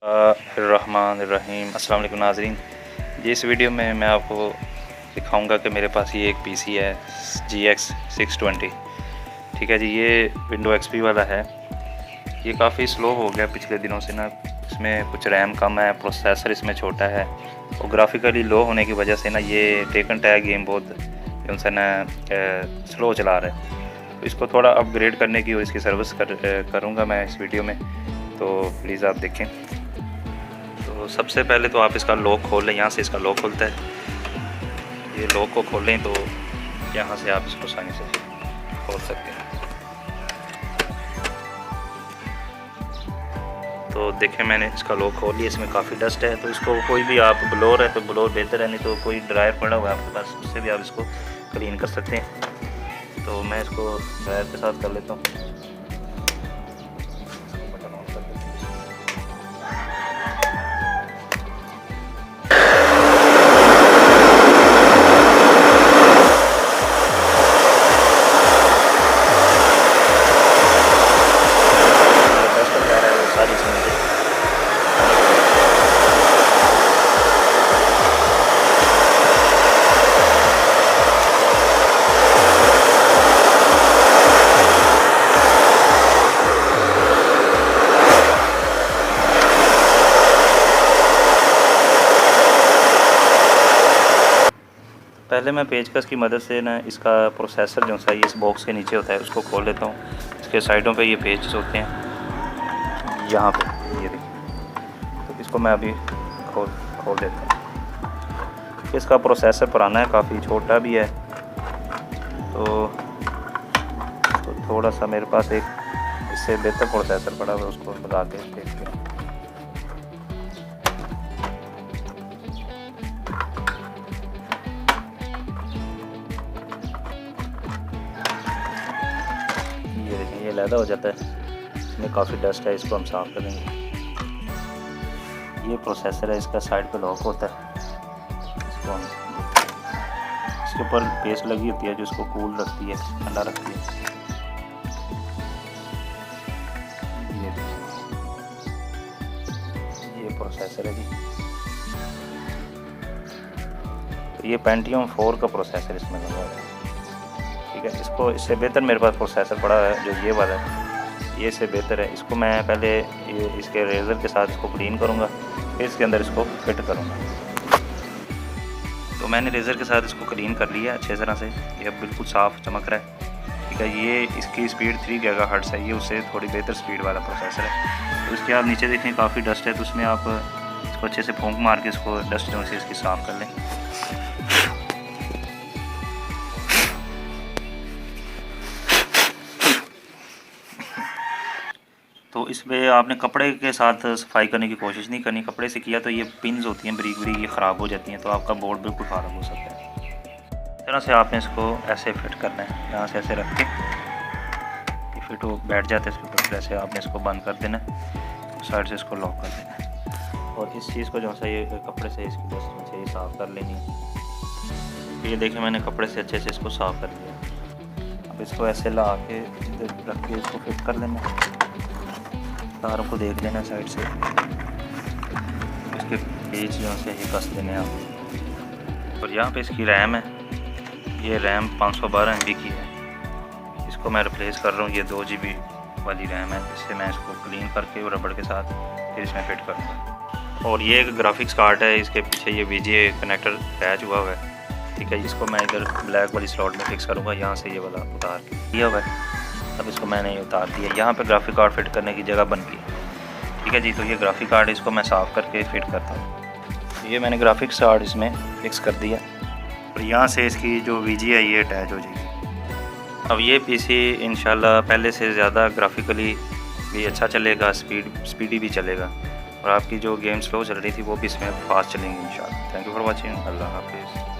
रहमान अस्सलाम वालेकुम नाज़रीन। ये इस वीडियो में मैं आपको दिखाऊंगा कि मेरे पास ये एक पीसी है GX 620। ठीक है जी, ये विंडो XP वाला है। ये काफ़ी स्लो हो गया पिछले दिनों से ना। इसमें कुछ रैम कम है, प्रोसेसर इसमें छोटा है और ग्राफिकली लो होने की वजह से ना ये टेकन टैग गेम बहुत जो है ना स्लो चला रहा है। तो इसको थोड़ा अपग्रेड करने की और इसकी सर्विस करूँगा मैं इस वीडियो में, तो प्लीज़ आप देखें। तो सबसे पहले तो आप इसका लॉक खोल लें। यहाँ से इसका लॉक खुलता है। ये लॉक को खोलें तो यहाँ से आप इसको आसानी से खोल सकते हैं। तो देखें, मैंने इसका लॉक खोल लिया। इसमें काफ़ी डस्ट है, तो इसको कोई भी आप ब्लोर है तो ब्लोर बेहतर है, नहीं तो कोई ड्रायर पड़ा हुआ है आपके पास, उससे भी आप इसको क्लीन कर सकते हैं। तो मैं इसको ड्रायर के साथ कर लेता हूँ। पहले मैं पेचकस की मदद से ना इसका प्रोसेसर जो सा ये इस बॉक्स के नीचे होता है उसको खोल लेता हूँ। इसके साइडों पे ये पेचेस होते हैं, यहाँ पे ये देखिए। तो इसको मैं अभी खोल देता हूँ। इसका प्रोसेसर पुराना है, काफ़ी छोटा भी है, तो थोड़ा सा मेरे पास एक इससे बेहतर प्रोसेसर पड़ा हुआ है, उसको लगा के देखते हैं। ये लैदा हो जाता है, इसमें काफ़ी डस्ट है, इसको हम साफ़ करेंगे। ये प्रोसेसर है, इसका साइड पे लॉक होता है। इसको हम इसके ऊपर पेस्ट लगी होती है जो इसको कूल रखती है, ठंडा रखती है। ये प्रोसेसर है जी। तो ये पेंटियम 4 का प्रोसेसर इसमें लगा है। ठीक है, इसको इससे बेहतर मेरे पास प्रोसेसर पड़ा है जो ये वाला है, ये इससे बेहतर है। इसको मैं पहले इसके रेज़र के साथ इसको क्लीन करूँगा, फिर इसके अंदर इसको फिट करूँगा। तो मैंने रेज़र के साथ इसको क्लीन कर लिया अच्छे तरह से। ये अब बिल्कुल साफ़ चमक रहा है। ठीक है, ये इसकी स्पीड 3 गीगाहर्ट्ज़ है, ये उससे थोड़ी बेहतर स्पीड वाला प्रोसेसर है। तो इसके आप नीचे देखें काफ़ी डस्ट है, तो उसमें आप इसको अच्छे से फूंक मार के इसको डस्ट जो से इसकी साफ़ कर लें। तो इसमें आपने कपड़े के साथ सफाई करने की कोशिश नहीं करनी। कपड़े से किया तो ये पिन्स होती हैं बरीक बरीक, ये ख़राब हो जाती हैं, तो आपका बोर्ड बिल्कुल ख़राब हो सकता है। इस तरह से आपने इसको ऐसे फिट करना है, यहाँ से ऐसे रख के ये फिट हो बैठ जाता है इसके ऊपर। ऐसे आपने इसको बंद कर देना है, साइड से इसको लॉक कर देना है। और इस चीज़ को जो है ये कपड़े से इसकी डस्ट से साफ़ कर लेनी है। ये देखिए, मैंने कपड़े से अच्छे से इसको साफ़ कर लिया। अब इसको ऐसे ला के रख के इसको फिट कर लेना। तारों को देख लेना साइड से, इसके पेज जो से ही कस देने आप। और यहाँ पे इसकी रैम है, ये रैम 512 MB की है। इसको मैं रिप्लेस कर रहा हूँ, ये 2 GB वाली रैम है। इससे मैं इसको क्लीन करके रबड़ के साथ फिर इसमें फिट करूँगा। और ये एक ग्राफिक्स कार्ड है, इसके पीछे ये VGA कनेक्टर अटैच हुआ है। ठीक है, इसको मैं इधर ब्लैक वाली स्लॉट में फिक्स करूँगा, यहाँ से ये वाला उतार के दिया हुआ है। अब इसको मैंने ये उतार दिया, यहाँ पे ग्राफिक कार्ड फिट करने की जगह बन गई। ठीक है जी, तो ये ग्राफिक कार्ड इसको मैं साफ़ करके फिट करता हूँ। ये मैंने ग्राफिक्स कार्ड इसमें फिक्स कर दिया और यहाँ से इसकी जो VGA है ये अटैच हो जाएगी। अब ये PC इंशाल्लाह पहले से ज़्यादा ग्राफिकली भी अच्छा चलेगा, स्पीडी भी चलेगा, और आपकी जो गेम स्लो चल रही थी वो भी इसमें फास्ट चलेंगी इंशाल्लाह। Thank you for watching. अल्लाह हाफिज़।